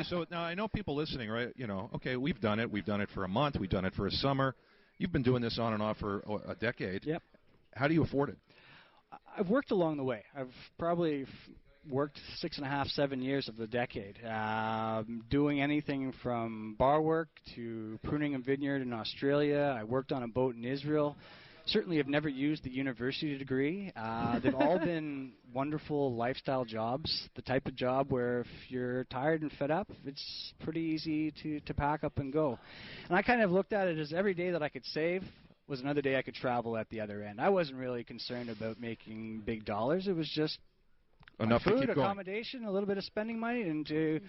So now I know people listening, right? You know, okay, we've done it. We've done it for a month. We've done it for a summer. You've been doing this on and off for a decade. Yep. How do you afford it? I've worked along the way. I've probably worked 6.5, 7 years of the decade, doing anything from bar work to pruning a vineyard in Australia. I worked on a boat in Israel. Certainly have never used the university degree. They've all been wonderful lifestyle jobs, the type of job where if you're tired and fed up, it's pretty easy to pack up and go. And I kind of looked at it as every day that I could save was another day I could travel at the other end. I wasn't really concerned about making big dollars. It was just enough food, to keep going. accommodation, a little bit of spending money, and to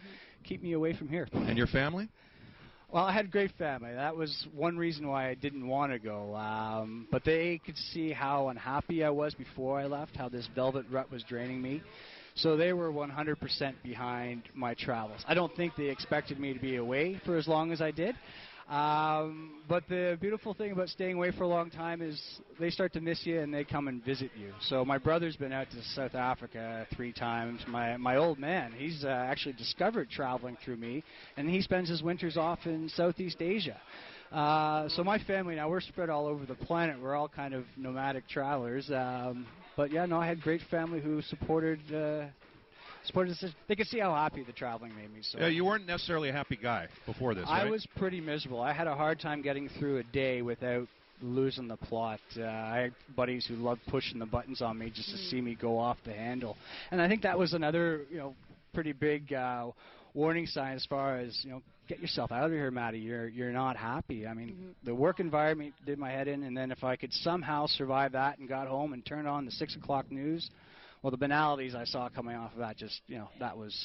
keep me away from here. And your family? Well, I had a great family. That was one reason why I didn't want to go. But they could see how unhappy I was before I left, how this velvet rut was draining me. So they were 100% behind my travels. I don't think they expected me to be away for as long as I did. But the beautiful thing about staying away for a long time is they start to miss you and they come and visit you. So my brother's been out to South Africa 3 times. My old man, he's actually discovered traveling through me, and he spends his winters off in Southeast Asia. So my family now, we're spread all over the planet. We're all kind of nomadic travelers. But yeah, no, I had great family who supported this. They could see how happy the traveling made me. So yeah, you weren't necessarily a happy guy before this, right? I was pretty miserable. I had a hard time getting through a day without losing the plot. I had buddies who loved pushing the buttons on me just to see me go off the handle. And I think that was another, pretty big warning sign as far as, get yourself out of here, Matty. You're not happy. I mean, the work environment did my head in, and then if I could somehow survive that and got home and turned on the 6 o'clock news, well, the banalities I saw coming off of that just, that was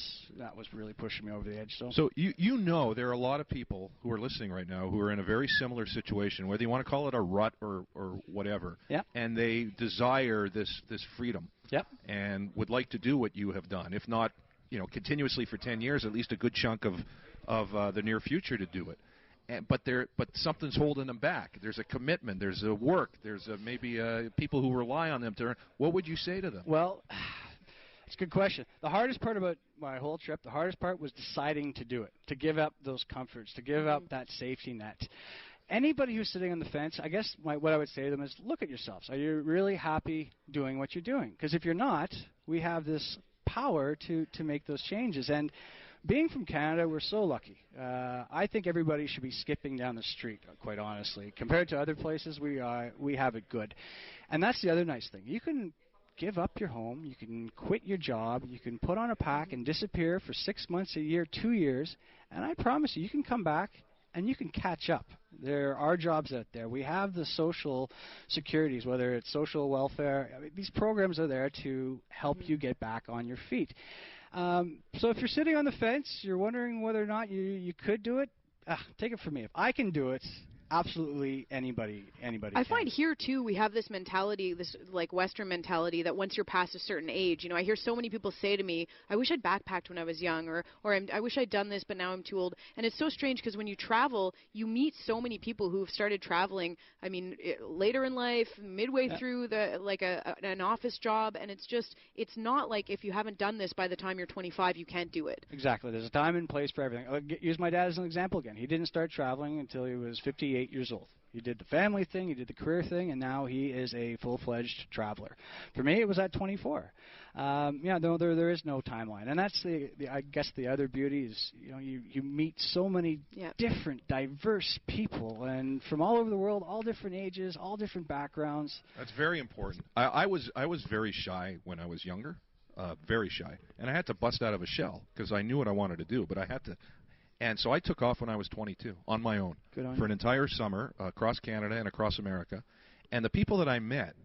really pushing me over the edge. So there are a lot of people who are listening right now who are in a very similar situation, whether you want to call it a rut or whatever, and they desire this freedom and would like to do what you have done, if not, continuously for 10 years, at least a good chunk of the near future to do it. But something's holding them back. There's a commitment. There's a work. There's maybe people who rely on them to earn. What would you say to them? Well, it's a good question. The hardest part about my whole trip, the hardest part was deciding to do it, to give up those comforts, to give up that safety net. Anybody who's sitting on the fence, I guess what I would say to them is, look at yourselves. Are you really happy doing what you're doing? Because if you're not, we have this power to make those changes. And being from Canada, we're so lucky. I think everybody should be skipping down the street, quite honestly. Compared to other places, we have it good. And that's the other nice thing. You can give up your home. You can quit your job. You can put on a pack and disappear for 6 months, a year, 2 years. And I promise you can come back and you can catch up. There are jobs out there. We have the social securities, whether it's social welfare. I mean, these programs are there to help you get back on your feet. So if you're sitting on the fence, you're wondering whether or not you could do it, take it from me. If I can do it, absolutely anybody I find here too we have this mentality, this like Western mentality, that once you're past a certain age, I hear so many people say to me, I wish I'd backpacked when I was young, or I wish I'd done this but now I'm too old. And it's so strange because when you travel, you meet so many people who've started traveling, I mean, later in life, midway through an office job, and it's not like if you haven't done this by the time you're 25 you can't do it. Exactly. There's a time and place for everything. I'll use my dad as an example again. He didn't start traveling until he was 58 years old. He did the family thing, he did the career thing, and now he is a full-fledged traveler. For me, it was at 24. There is no timeline, and that's I guess the other beauty is you meet so many different, diverse people, and from all over the world, all different ages, all different backgrounds. That's very important. I was very shy when I was younger, very shy, and I had to bust out of a shell because I knew what I wanted to do, but I had to. And so I took off when I was 22 on my own for an entire summer across Canada and across America. And the people that I met,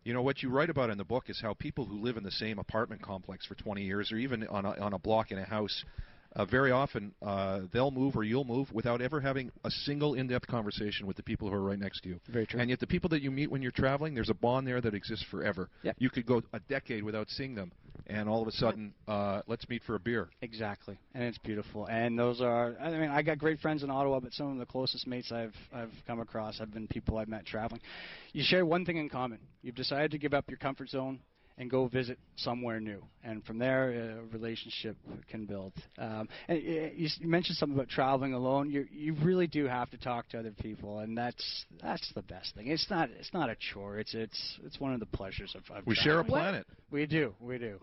what you write about in the book is how people who live in the same apartment complex for 20 years or even on a block in a house, very often they'll move or you'll move without ever having a single in-depth conversation with the people who are right next to you. Very true. And yet the people that you meet when you're traveling, there's a bond there that exists forever. Yep. You could go a decade without seeing them. And all of a sudden, let's meet for a beer. Exactly, and it's beautiful. And those are, I got great friends in Ottawa, but some of the closest mates I've come across have been people I've met traveling. You share one thing in common. You've decided to give up your comfort zone, and go visit somewhere new. And from there, a relationship can build. And you mentioned something about traveling alone. You really do have to talk to other people, and that's the best thing. It's not a chore. It's one of the pleasures of we traveling. share a planet. We do.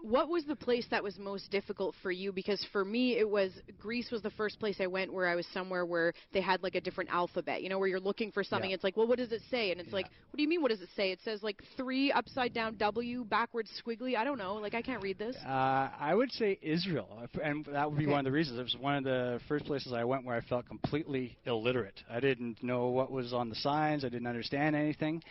What was the place that was most difficult for you? Because for me, it was Greece was the first place I went where I was somewhere where they had like a different alphabet. You know, where you're looking for something. Yeah. It's like, well, what does it say? And it's like, what do you mean? What does it say? It says like 3 upside down W backwards squiggly. I don't know. Like I can't read this. I would say Israel, and that would be one of the reasons. It was one of the first places I went where I felt completely illiterate. I didn't know what was on the signs. I didn't understand anything.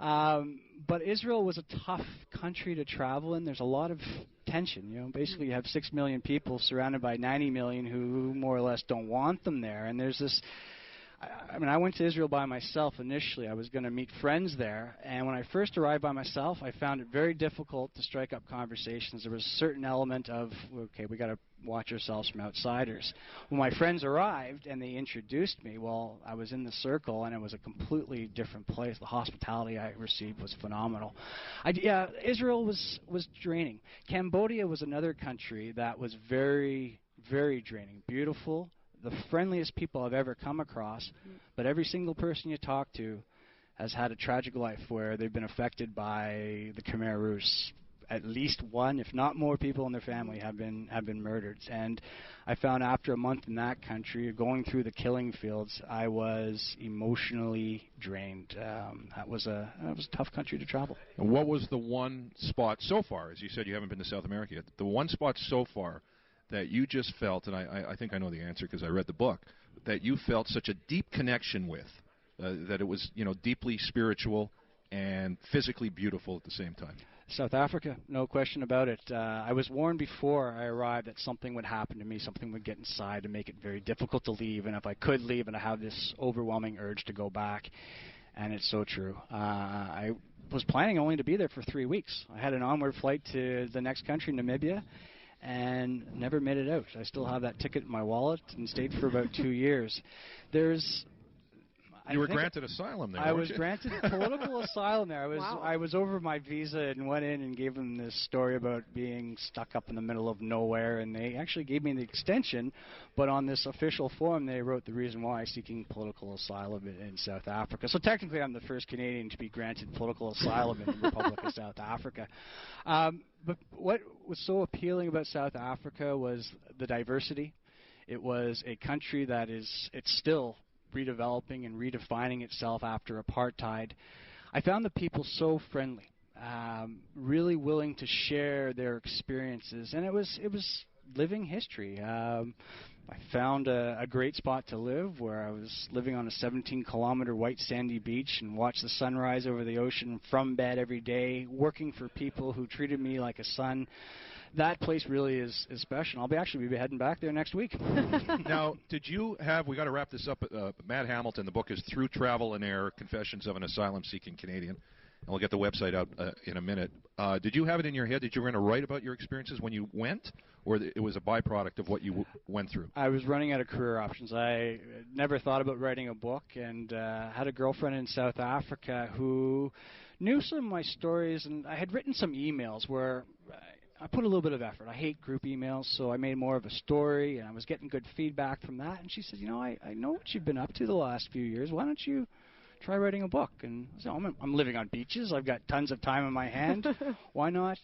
But Israel was a tough country to travel in. There's a lot of tension. You know, basically you have 6 million people surrounded by 90 million who more or less don't want them there. And there's this. I mean, I went to Israel by myself initially. I was going to meet friends there, and when I first arrived by myself, I found it very difficult to strike up conversations. There was a certain element of, okay, we got to watch ourselves from outsiders. When my friends arrived and they introduced me, well, I was in the circle, and it was a completely different place. The hospitality I received was phenomenal. Israel was draining. Cambodia was another country that was very, very draining. Beautiful. The friendliest people I've ever come across, but every single person you talk to has had a tragic life where they've been affected by the Khmer Rouge. At least one, if not more, people in their family have been murdered. And I found after a month in that country, going through the killing fields, I was emotionally drained. That was a tough country to travel. And what was the one spot so far, as you said you haven't been to South America yet, the one spot so far that you just felt, and I think I know the answer because I read the book, that you felt such a deep connection with, that it was, you know, deeply spiritual and physically beautiful at the same time? South Africa, no question about it. I was warned before I arrived that something would happen to me, something would get inside to make it very difficult to leave, and if I could leave, and I have this overwhelming urge to go back, and it's so true. I was planning only to be there for 3 weeks. I had an onward flight to the next country, Namibia, and never made it out. I still have that ticket in my wallet and stayed for about 2 years. You were granted asylum there. I was granted political asylum there. Wow. I was over my visa and went in and gave them this story about being stuck up in the middle of nowhere, and they actually gave me the extension, but on this official form they wrote the reason why, seeking political asylum in South Africa. So technically I'm the first Canadian to be granted political asylum in the Republic of South Africa. But what was so appealing about South Africa was the diversity. It was a country that it's still redeveloping and redefining itself after apartheid. I found the people so friendly, really willing to share their experiences, and it was living history. I found a great spot to live where I was living on a 17-kilometer white sandy beach and watched the sunrise over the ocean from bed every day, working for people who treated me like a son. That place really is special. I'll actually be heading back there next week. Now, did you have, we got to wrap this up, Matt Hamilton, the book is Through Travel and Error, Confessions of an Asylum-Seeking Canadian, and we'll get the website out in a minute. Did you have it in your head that you were going to write about your experiences when you went, or it was a byproduct of what you went through? I was running out of career options. I never thought about writing a book, and had a girlfriend in South Africa who knew some of my stories, and I had written some emails where I put a little bit of effort. I hate group emails, so I made more of a story, and I was getting good feedback from that. And she said, you know, I know what you've been up to the last few years. Why don't you try writing a book? And so I'm living on beaches. I've got tons of time on my hand. Why not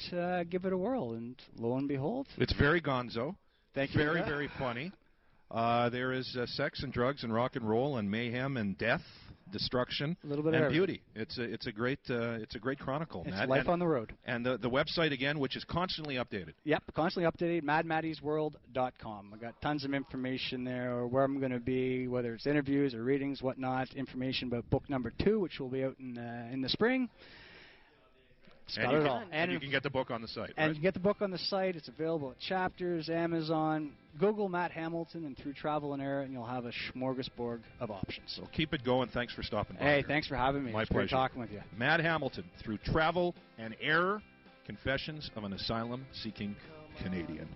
give it a whirl? And lo and behold. It's very gonzo. Thank you. Very, very funny. There is sex and drugs and rock and roll and mayhem and death, destruction, a little bit and of beauty. It's a great chronicle. It's Matt. life on the road. And the website again, which is constantly updated. Yep, constantly updated. MadMattiesWorld.com. I got tons of information there, or where I'm going to be, whether it's interviews or readings, whatnot. Information about book number 2, which will be out in the spring. And you can get the book on the site. And right? you get the book on the site. It's available at Chapters, Amazon. Google Matt Hamilton and Through Travel and Error, and you'll have a smorgasbord of options. So keep it going. Thanks for stopping by. Hey, here. thanks for having me. My it's pleasure. great talking with you. Matt Hamilton, Through Travel and Error, Confessions of an Asylum-Seeking Canadian.